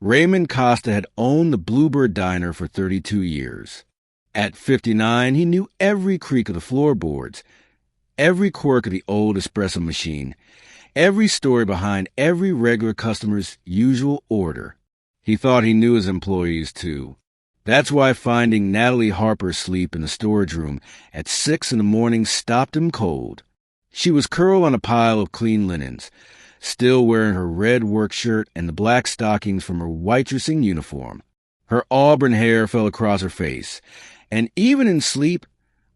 Raymond Costa had owned the Bluebird Diner for 32 years. At 59, he knew every creak of the floorboards, every quirk of the old espresso machine, every story behind every regular customer's usual order. He thought he knew his employees, too. That's why finding Natalie Harper asleep in the storage room at 6 in the morning stopped him cold. She was curled on a pile of clean linens, still wearing her red work shirt and the black stockings from her waitressing uniform. Her auburn hair fell across her face, and even in sleep,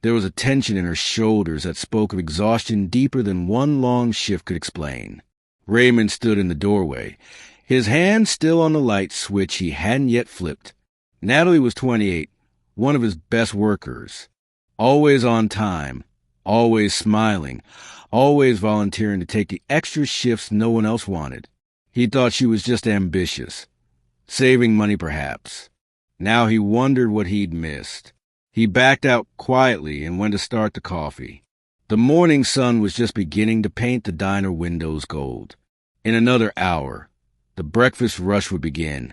there was a tension in her shoulders that spoke of exhaustion deeper than one long shift could explain. Raymond stood in the doorway, his hand still on the light switch he hadn't yet flipped. Natalie was 28, one of his best workers. Always on time, always smiling, always volunteering to take the extra shifts no one else wanted. He thought she was just ambitious. Saving money, perhaps. Now he wondered what he'd missed. He backed out quietly and went to start the coffee. The morning sun was just beginning to paint the diner windows gold. In another hour, the breakfast rush would begin,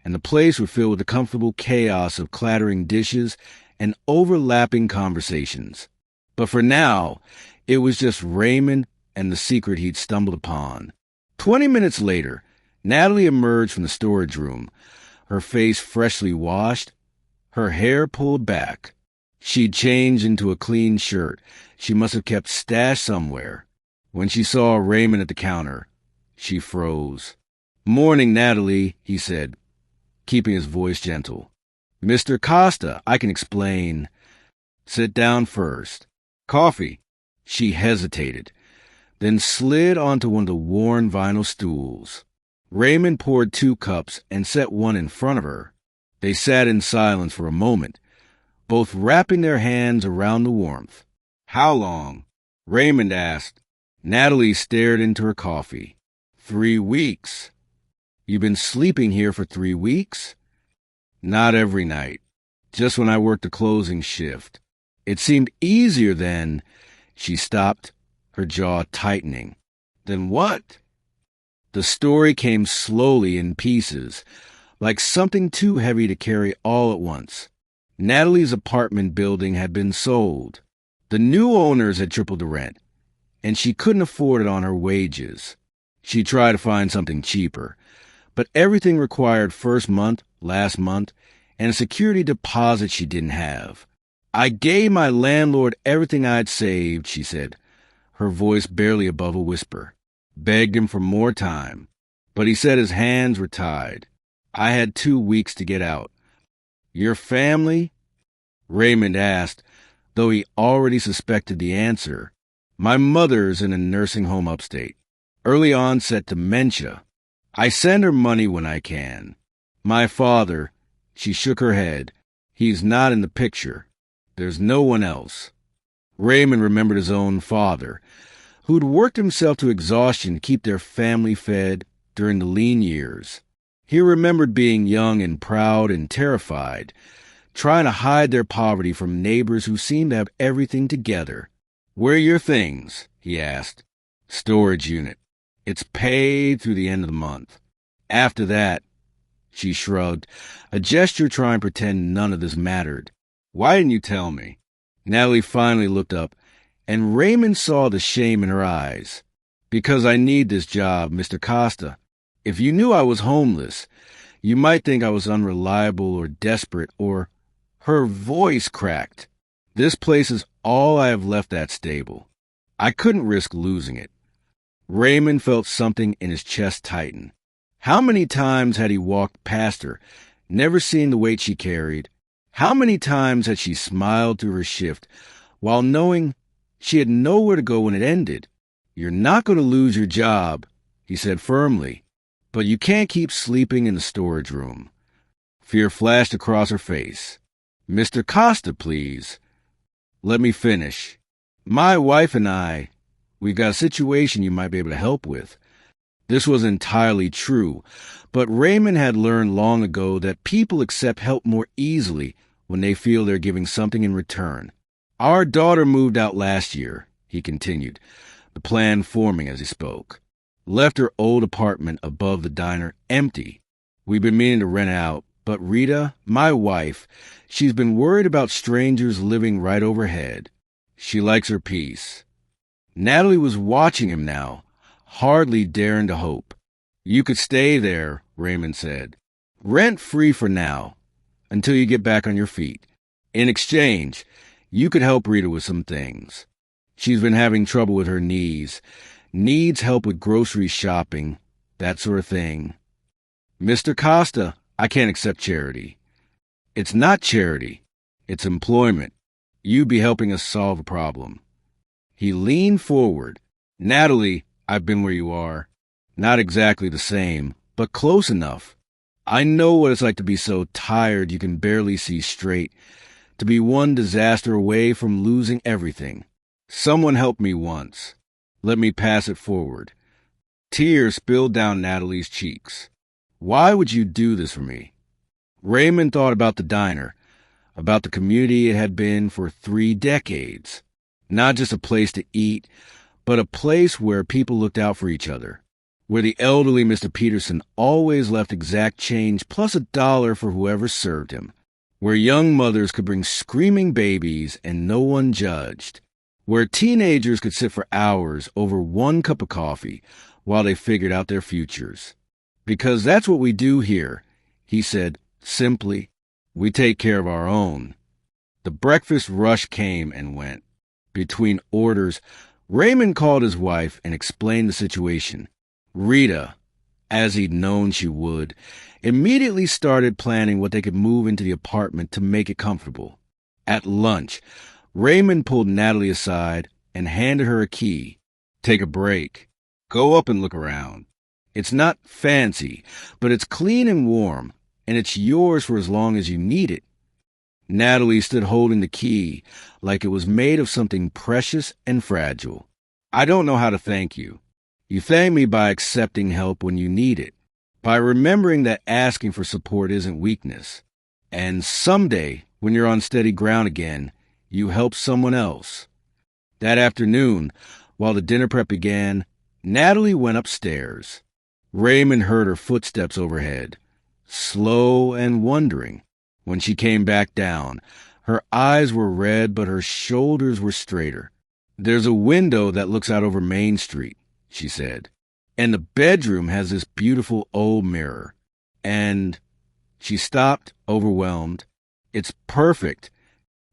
and the place would fill with the comfortable chaos of clattering dishes and overlapping conversations. But for now, it was just Raymond and the secret he'd stumbled upon. 20 minutes later, Natalie emerged from the storage room, her face freshly washed, her hair pulled back. She'd changed into a clean shirt she must have kept stashed somewhere. When she saw Raymond at the counter, she froze. "Morning, Natalie," he said, keeping his voice gentle. "Mr. Costa, I can explain." "Sit down first." "Coffee." She hesitated, then slid onto one of the worn vinyl stools. Raymond poured 2 cups and set one in front of her. They sat in silence for a moment, both wrapping their hands around the warmth. "How long?" Raymond asked. Natalie stared into her coffee. 3 weeks. "You've been sleeping here for 3 weeks?" "Not every night. Just when I worked the closing shift. It seemed easier then." She stopped, her jaw tightening. "Then what?" The story came slowly in pieces, like something too heavy to carry all at once. Natalie's apartment building had been sold. The new owners had tripled the rent, and she couldn't afford it on her wages. She tried to find something cheaper, but everything required first month, last month, and a security deposit she didn't have. "I gave my landlord everything I'd saved," she said, her voice barely above a whisper. "Begged him for more time, but he said his hands were tied. I had 2 weeks to get out." "Your family?" Raymond asked, though he already suspected the answer. "My mother's in a nursing home upstate. Early onset dementia. I send her money when I can. My father," she shook her head, "he's not in the picture. There's no one else." Raymond remembered his own father, who'd worked himself to exhaustion to keep their family fed during the lean years. He remembered being young and proud and terrified, trying to hide their poverty from neighbors who seemed to have everything together. "Where are your things?" he asked. "Storage unit. It's paid through the end of the month. After that," she shrugged, a gesture trying to pretend none of this mattered. "Why didn't you tell me?" Natalie finally looked up, and Raymond saw the shame in her eyes. "Because I need this job, Mr. Costa. If you knew I was homeless, you might think I was unreliable or desperate or—" Her voice cracked. "This place is all I have left that's stable. I couldn't risk losing it." Raymond felt something in his chest tighten. How many times had he walked past her, never seeing the weight she carried? How many times had she smiled through her shift, while knowing she had nowhere to go when it ended? "You're not going to lose your job," he said firmly, "but you can't keep sleeping in the storage room." Fear flashed across her face. "Mr. Costa, please." "Let me finish. My wife and we've got a situation you might be able to help with." This was entirely true, but Raymond had learned long ago that people accept help more easily when they feel they're giving something in return. "Our daughter moved out last year," he continued, the plan forming as he spoke. "Left her old apartment above the diner empty. We've been meaning to rent out, but Rita, my wife, she's been worried about strangers living right overhead. She likes her peace. Natalie was watching him now, hardly daring to hope. You could stay there, Raymond said. Rent-free for now, until you get back on your feet. In exchange, you could help Rita with some things. She's been having trouble with her knees, needs help with grocery shopping, that sort of thing. Mr. Costa, I can't accept charity. It's not charity. It's employment. You'd be helping us solve a problem. He leaned forward. Natalie, I've been where you are. Not exactly the same, but close enough. I know what it's like to be so tired you can barely see straight, to be one disaster away from losing everything. Someone helped me once. Let me pass it forward. Tears spilled down Natalie's cheeks. Why would you do this for me? Raymond thought about the diner, about the community it had been for 3 decades. Not just a place to eat, but a place where people looked out for each other, where the elderly Mr. Peterson always left exact change plus $1 for whoever served him, where young mothers could bring screaming babies and no one judged, where teenagers could sit for hours over 1 cup of coffee while they figured out their futures. Because that's what we do here, he said simply. We take care of our own. The breakfast rush came and went. Between orders, Raymond called his wife and explained the situation. Rita, as he'd known she would, immediately started planning what they could move into the apartment to make it comfortable. At lunch, Raymond pulled Natalie aside and handed her a key. Take a break. Go up and look around. It's not fancy, but it's clean and warm, and it's yours for as long as you need it. Natalie stood holding the key like it was made of something precious and fragile. I don't know how to thank you. You thank me by accepting help when you need it, by remembering that asking for support isn't weakness. And someday, when you're on steady ground again, you help someone else. That afternoon, while the dinner prep began, Natalie went upstairs. Raymond heard her footsteps overhead, slow and wondering. When she came back down, her eyes were red, but her shoulders were straighter. There's a window that looks out over Main Street, she said, and the bedroom has this beautiful old mirror. And she stopped, overwhelmed. It's perfect.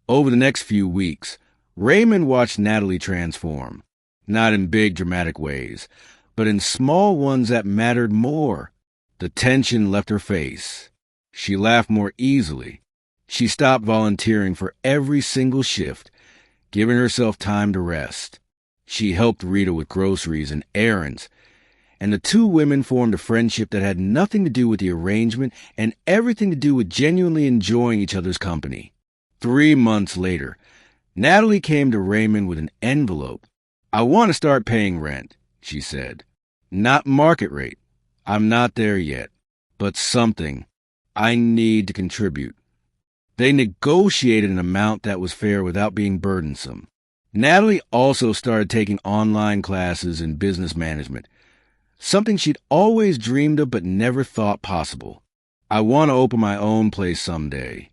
Over the next few weeks, Raymond watched Natalie transform, not in big dramatic ways, but in small ones that mattered more. The tension left her face. She laughed more easily. She stopped volunteering for every single shift, giving herself time to rest. She helped Rita with groceries and errands, and the 2 women formed a friendship that had nothing to do with the arrangement and everything to do with genuinely enjoying each other's company. 3 months later, Natalie came to Raymond with an envelope. I want to start paying rent, she said. Not market rate. I'm not there yet, but something. I need to contribute. They negotiated an amount that was fair without being burdensome. Natalie also started taking online classes in business management, something she'd always dreamed of but never thought possible. I want to open my own place someday,